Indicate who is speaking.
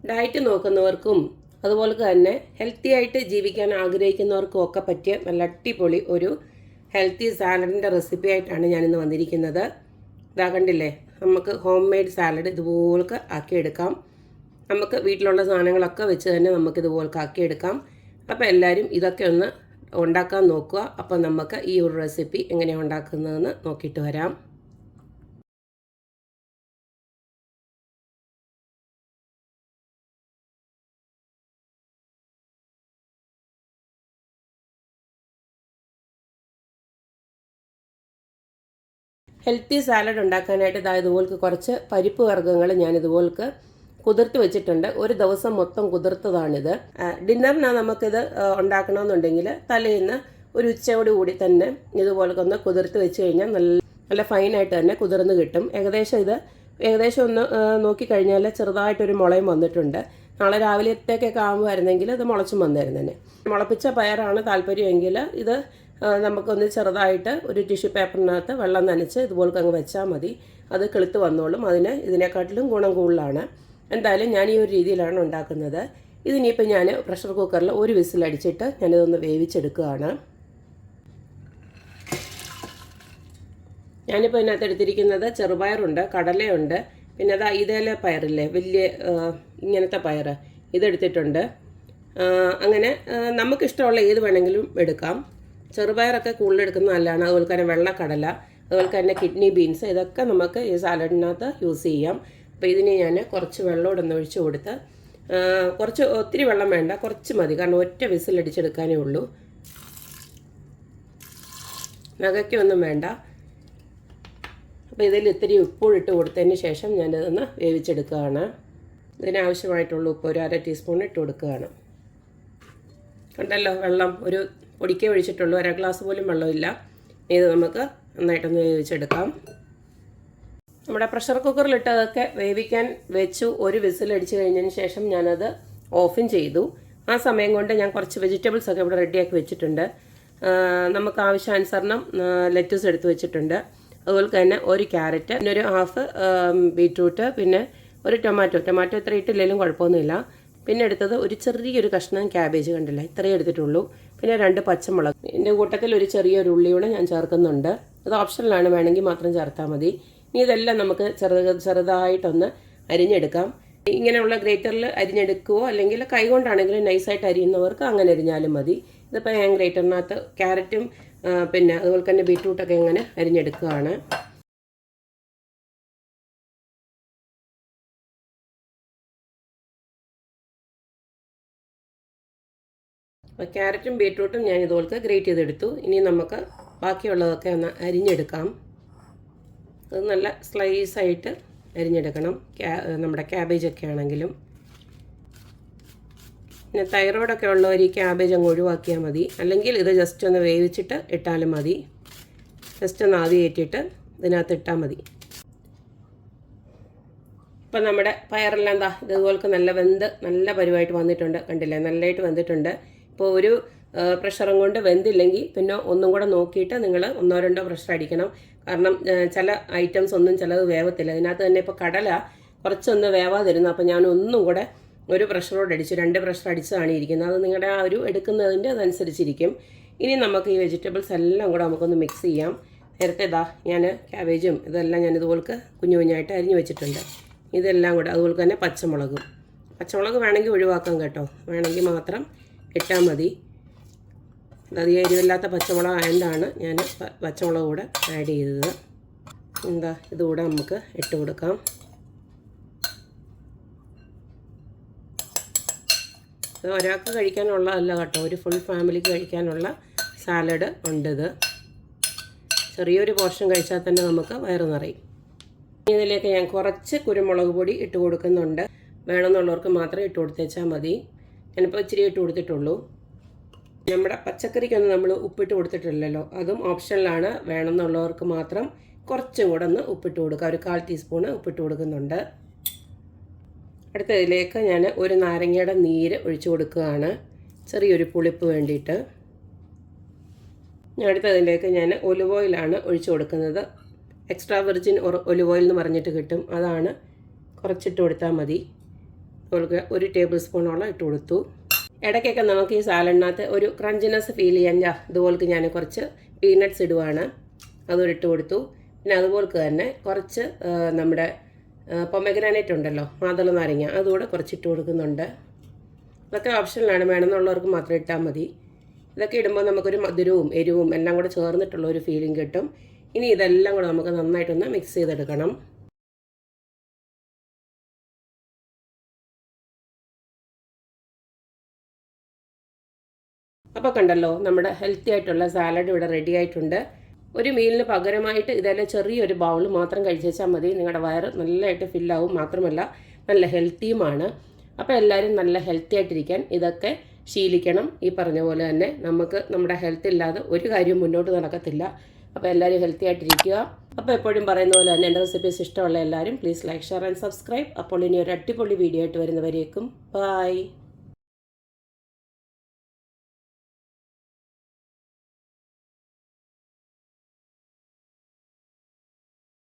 Speaker 1: Diet നോക്കുന്നവർക്കും അതുപോലെ തന്നെ healthy ആയിട്ട് ജീവിക്കാൻ ആഗ്രഹിക്കുന്നവർക്കും ഒക്കെ പറ്റിയ നല്ല അടിപൊളി ഒരു ഹെൽത്തി സാലഡിൻ്റെ റെസിപ്പി ആയിട്ടാണ് ഞാനിന്ന് വന്നിരിക്കുന്നത്. ഇതാ കണ്ടില്ലേ, നമുക്ക് ഹോം മെയ്ഡ് സാലഡ് ഇതുപോലൊക്കെ ആക്കിയെടുക്കാം. നമുക്ക് വീട്ടിലുള്ള സാധനങ്ങളൊക്കെ വെച്ച് തന്നെ നമുക്ക് ഇതുപോലൊക്കെ ആക്കിയെടുക്കാം. അപ്പോൾ എല്ലാവരും ഇതൊക്കെ ഒന്ന് ഉണ്ടാക്കാൻ നോക്കുക. അപ്പോൾ നമുക്ക് ഈ ഒരു റെസിപ്പി എങ്ങനെയാണ് ഉണ്ടാക്കുന്നതെന്ന് നോക്കിയിട്ട് വരാം. ഹെൽത്തി സാലഡ് ഉണ്ടാക്കാനായിട്ട് ഇതുപോലക്ക് കുറച്ച് പരിപ്പ് വർഗ്ഗങ്ങൾ ഞാൻ ഇതുപോലക്ക് കുതിർത്ത് വെച്ചിട്ടുണ്ട്. ഒരു ദിവസം മൊത്തം കുതിർത്തതാണിത്. ഡിന്നറിനാണ് നമുക്കിത് ഉണ്ടാക്കണമെന്നുണ്ടെങ്കിൽ തലേന്ന് ഒരു ഉച്ചയോട് കൂടി തന്നെ ഇതുപോലൊക്കെ ഒന്ന് കുതിർത്ത് വെച്ച് കഴിഞ്ഞാൽ നല്ല ഫൈനായിട്ട് തന്നെ കുതിർന്ന് കിട്ടും. ഏകദേശം ഒന്ന് നോക്കിക്കഴിഞ്ഞാൽ ചെറുതായിട്ടൊരു മുളയും വന്നിട്ടുണ്ട്. നാളെ രാവിലത്തേക്കൊക്കെ ആകുമായിരുന്നെങ്കിൽ ഇത് മുളച്ചും വന്നിരുന്നേനെ. മുളപ്പിച്ച പയറാണ് താല്പര്യമെങ്കിൽ ഇത് നമുക്കൊന്ന് ചെറുതായിട്ട് ഒരു ടിഷ്യൂ പേപ്പറിനകത്ത് വെള്ളം നനച്ച് ഇതുപോലൊക്കെ അങ്ങ് വെച്ചാൽ മതി. അത് കിളുത്ത് വന്നോളും. ഇതിനെക്കാട്ടിലും ഗുണം കൂടുതലാണ്. എന്തായാലും ഞാൻ ഈ ഒരു രീതിയിലാണ് ഉണ്ടാക്കുന്നത്. ഇതിനിപ്പോൾ ഞാൻ പ്രഷർ കുക്കറിൽ ഒരു വിസിലടിച്ചിട്ട് ഞാനിതൊന്ന് വേവിച്ചെടുക്കുകയാണ്. ഞാനിപ്പോൾ ഇതിനകത്ത് എടുത്തിരിക്കുന്നത് ചെറുപയറുണ്ട്, കടലയുണ്ട്, പിന്നെ ഇതേല പയറില്ലേ, വലിയ ഇങ്ങനത്തെ പയർ ഇതെടുത്തിട്ടുണ്ട്. അങ്ങനെ നമുക്കിഷ്ടമുള്ള ഏത് വേണമെങ്കിലും എടുക്കാം. ചെറുപയറൊക്കെ കൂടുതൽ എടുക്കുന്നത് നല്ലതാണ്. അതുപോലെ തന്നെ വെള്ളക്കടല, അതുപോലെ തന്നെ കിഡ്നി ബീൻസ്, ഇതൊക്കെ നമുക്ക് ഈ സാലഡിനകത്ത് യൂസ് ചെയ്യാം. അപ്പോൾ ഇതിന് ഞാൻ കുറച്ച് വെള്ളമോടെ ഒന്ന് ഒഴിച്ച് കൊടുത്ത്, ഒത്തിരി വെള്ളം വേണ്ട, കുറച്ച് മതി. കാരണം ഒറ്റ വിസിലടിച്ചെടുക്കാനേ ഉള്ളൂ, നകയ്ക്കൊന്നും വേണ്ട. അപ്പോൾ ഇതിൽ ഇത്തിരി ഉപ്പൂടിട്ട് കൊടുത്തതിന് ശേഷം ഞാനിതൊന്ന് വേവിച്ചെടുക്കുകയാണ്. ഇതിനാവശ്യമായിട്ടുള്ള ഉപ്പ് ഒരു 1/2 ടീസ്പൂൺ ഇട്ട് കൊടുക്കുകയാണ്. കണ്ടല്ലോ, വെള്ളം ഒരു പൊടിക്കേ ഒഴിച്ചിട്ടുള്ളൂ, 1 ഗ്ലാസ് പോലും വെള്ളമില്ല. ഇത് നമുക്ക് നന്നായിട്ടൊന്ന് വേവിച്ചെടുക്കാം. നമ്മുടെ പ്രഷർ കുക്കറിലിട്ട് അതൊക്കെ വേവിക്കാൻ വെച്ചു. ഒരു വിസിലടിച്ച് കഴിഞ്ഞതിന് ശേഷം ഞാനത് ഓഫും ചെയ്തു. ആ സമയം കൊണ്ട് ഞാൻ കുറച്ച് വെജിറ്റബിൾസൊക്കെ ഇവിടെ റെഡിയാക്കി വെച്ചിട്ടുണ്ട്. നമുക്ക് ആവശ്യാനുസരണം ലെറ്റസ് എടുത്ത് വെച്ചിട്ടുണ്ട്. അതുപോലെ തന്നെ ഒരു ക്യാരറ്റ്, പിന്നെ ഒരു ഹാഫ് ബീറ്റ്റൂട്ട്, പിന്നെ ഒരു ടൊമാറ്റോ ഇത്ര ഇട്ടില്ലെങ്കിലും കുഴപ്പമൊന്നുമില്ല. പിന്നെ എടുത്തത് ഒരു ചെറിയൊരു കഷ്ണം ക്യാബേജ്, കണ്ടില്ല, ഇത്രയേ എടുത്തിട്ടുള്ളൂ. പിന്നെ 2 പച്ചമുളക്, ഇതിൻ്റെ കൂട്ടത്തിൽ ഒരു ചെറിയൊരു ഉള്ളിയൂടെ ഞാൻ ചേർക്കുന്നുണ്ട്. അത് ഓപ്ഷനിലാണ്, വേണമെങ്കിൽ മാത്രം ചേർത്താൽ മതി. ഇനി ഇതെല്ലാം നമുക്ക് ചെറുതായിട്ടൊന്ന് അരിഞ്ഞെടുക്കാം. ഇങ്ങനെയുള്ള ഗ്രേറ്ററിൽ അരിഞ്ഞെടുക്കുകയോ അല്ലെങ്കിൽ കൈകൊണ്ടാണെങ്കിലും നൈസായിട്ട് അരിയുന്നവർക്ക് അങ്ങനെ അരിഞ്ഞാലും മതി. ഇതിപ്പോൾ ഞാൻ ഗ്രേറ്ററിനകത്ത് ക്യാരറ്റും പിന്നെ അതുപോലെ തന്നെ ബീറ്റ്റൂട്ടൊക്കെ ഇങ്ങനെ അരിഞ്ഞെടുക്കുകയാണ്. അപ്പോൾ ക്യാരറ്റും ബീറ്റ്റൂട്ടും ഞാൻ ഇതുപോലത്തെ ഗ്രേറ്റ് ചെയ്തെടുത്തു. ഇനി നമുക്ക് ബാക്കിയുള്ളതൊക്കെ ഒന്ന് അരിഞ്ഞെടുക്കാം. അത് നല്ല സ്ലൈസായിട്ട് അരിഞ്ഞെടുക്കണം. നമ്മുടെ ക്യാബേജൊക്കെ ആണെങ്കിലും. പിന്നെ തൈറോയ്ഡൊക്കെ ഉള്ളവർ ഈ ക്യാബേജ് അങ്ങ് ഒഴിവാക്കിയാൽ മതി. അല്ലെങ്കിൽ ഇത് ജസ്റ്റ് ഒന്ന് വേവിച്ചിട്ട് ഇട്ടാലും മതി. ജസ്റ്റ് ഒന്ന് ആവി കയറ്റിയിട്ട് ഇതിനകത്ത് ഇട്ടാൽ മതി. ഇപ്പം നമ്മുടെ പയറെല്ലാം ഇതുപോലൊക്കെ നല്ല നല്ല പരുവായിട്ട് വന്നിട്ടുണ്ട്. കണ്ടില്ലേ, നല്ലതായിട്ട് വന്നിട്ടുണ്ട്. ഇപ്പോൾ ഒരു പ്രഷറും കൊണ്ട് വെന്തില്ലെങ്കിൽ പിന്നെ ഒന്നും കൂടെ നോക്കിയിട്ട് നിങ്ങൾ 1-2 പ്രഷർ അടിക്കണം. കാരണം ചില ഐറ്റംസ് ഒന്നും ചിലത് വേവത്തില്ല. ഇതിനകത്ത് തന്നെ ഇപ്പോൾ കടല കുറച്ചൊന്ന് വേവാതിരുന്നു. അപ്പോൾ ഞാൻ ഒന്നും കൂടെ ഒരു പ്രഷറോട് അടിച്ചു, 2 പ്രഷർ അടിച്ചതാണ് ഇരിക്കുന്നത്. അത് നിങ്ങളുടെ ആ ഒരു എടുക്കുന്നതിൻ്റെ അതനുസരിച്ചിരിക്കും. ഇനി നമുക്ക് ഈ വെജിറ്റബിൾസ് എല്ലാം കൂടെ നമുക്കൊന്ന് മിക്സ് ചെയ്യാം. നേരത്തെ ഞാൻ ക്യാബേജും ഇതെല്ലാം ഞാൻ ഇതുപോലൊക്കെ കുഞ്ഞായിട്ട് അരിഞ്ഞു വെച്ചിട്ടുണ്ട്. ഇതെല്ലാം കൂടെ, അതുപോലെ തന്നെ പച്ചമുളക് വേണമെങ്കിൽ ഒഴിവാക്കാം കേട്ടോ, വേണമെങ്കിൽ മാത്രം ഇട്ടാൽ മതി. അധികം എരിവില്ലാത്ത പച്ചമുളക് ആയതുകൊണ്ടാണ് ഞാൻ പച്ചമുളക് കൂടെ ആഡ് ചെയ്തത്. ഇതുകൂടെ നമുക്ക് ഇട്ട് കൊടുക്കാം. ഇത് ഒരാൾക്ക് കഴിക്കാനുള്ളതല്ല കേട്ടോ, ഒരു ഫുൾ ഫാമിലിക്ക് കഴിക്കാനുള്ള സാലഡ് ഉണ്ടിത്. ചെറിയൊരു പോർഷൻ കഴിച്ചാൽ തന്നെ നമുക്ക് വയറ് നിറയും. ഇതിലേക്ക് ഞാൻ കുറച്ച് കുരുമുളക് പൊടി ഇട്ട് കൊടുക്കുന്നുണ്ട്. വേണമെന്നുള്ളവർക്ക് മാത്രം ഇട്ട് കൊടുത്തേച്ചാൽ മതി. ഞാനിപ്പോൾ ഇച്ചിരി ഇട്ട് കൊടുത്തിട്ടുള്ളൂ. നമ്മുടെ പച്ചക്കറിക്കൊന്നും നമ്മൾ ഉപ്പിട്ട് കൊടുത്തിട്ടില്ലല്ലോ, അതും ഓപ്ഷനിലാണ്. വേണമെന്നുള്ളവർക്ക് മാത്രം കുറച്ചും കൂടെ ഒന്ന് ഉപ്പിട്ട് കൊടുക്കുക. ഒരു 1/4 ടീസ്പൂണ് ഉപ്പിട്ട് കൊടുക്കുന്നുണ്ട്. അടുത്തതിലേക്ക് ഞാൻ ഒരു നാരങ്ങയുടെ നീര് ഒഴിച്ചു കൊടുക്കുകയാണ്, ചെറിയൊരു പുളിപ്പ് വേണ്ടിയിട്ട്. അടുത്തതിലേക്ക് ഞാൻ ഒലിവ് ഓയിലാണ് ഒഴിച്ചു കൊടുക്കുന്നത്. എക്സ്ട്രാ വെർജിൻ ഒലിവ് ഓയിൽ എന്ന് പറഞ്ഞിട്ട് കിട്ടും, അതാണ്. കുറച്ചിട്ട് കൊടുത്താൽ മതി. അതുപോലെ 1 ടേബിൾ സ്പൂണോളം ഇട്ട് കൊടുത്തു. ഇടയ്ക്കൊക്കെ നമുക്ക് ഈ സാലഡിനകത്ത് ഒരു ക്രഞ്ചിനെസ് ഫീൽ ചെയ്യാൻ ഇതുപോലെ ഞാൻ കുറച്ച് പീനട്ട്സ് ഇടുവാണ്. അതും ഇട്ട് കൊടുത്തു. പിന്നെ അതുപോലെ തന്നെ കുറച്ച് നമ്മുടെ പൊമഗ്രാനൈറ്റ് ഉണ്ടല്ലോ, മാതള നാരങ്ങ, അതുകൂടെ കുറച്ചിട്ട് കൊടുക്കുന്നുണ്ട്. ഇതൊക്കെ ഓപ്ഷനിലാണ്, വേണമെന്നുള്ളവർക്ക് മാത്രം ഇട്ടാൽ മതി. ഇതൊക്കെ ഇടുമ്പോൾ നമുക്കൊരു മധുരവും എരിവും എല്ലാം കൂടെ ചേർന്നിട്ടുള്ള ഒരു ഫീലിംഗ് കിട്ടും. ഇനി ഇതെല്ലാം കൂടെ നമുക്ക് നന്നായിട്ടൊന്ന് മിക്സ് ചെയ്തെടുക്കണം. അപ്പോൾ കണ്ടല്ലോ, നമ്മുടെ ഹെൽത്തി ആയിട്ടുള്ള സാലഡ് ഇവിടെ റെഡി ആയിട്ടുണ്ട്. ഒരു മീലിന് പകരമായിട്ട് ഇതെല്ലാം ചെറിയൊരു ബൗൾ മാത്രം കഴിച്ചാൽ മതി. നിങ്ങളുടെ വയറ് നല്ലതായിട്ട് ഫില്ലാവും. മാത്രമല്ല നല്ല ഹെൽത്തിയുമാണ്. അപ്പോൾ എല്ലാവരും നല്ല ഹെൽത്തി ആയിട്ടിരിക്കാൻ ഇതൊക്കെ ശീലിക്കണം. ഈ പറഞ്ഞ പോലെ തന്നെ നമുക്ക് നമ്മുടെ ഹെൽത്ത് ഇല്ലാതെ ഒരു കാര്യവും മുന്നോട്ട് നടക്കത്തില്ല. അപ്പോൾ എല്ലാവരും ഹെൽത്തി ആയിട്ടിരിക്കുക. അപ്പോൾ എപ്പോഴും പറയുന്ന പോലെ തന്നെ എൻ്റെ റെസിപ്പീസ് ഇഷ്ടമുള്ള എല്ലാവരും please like, share and subscribe. അപ്പോൾ ഇനി ഒരു അടിപൊളി വീഡിയോ ആയിട്ട് വരുന്നവരേക്കും ബൈ.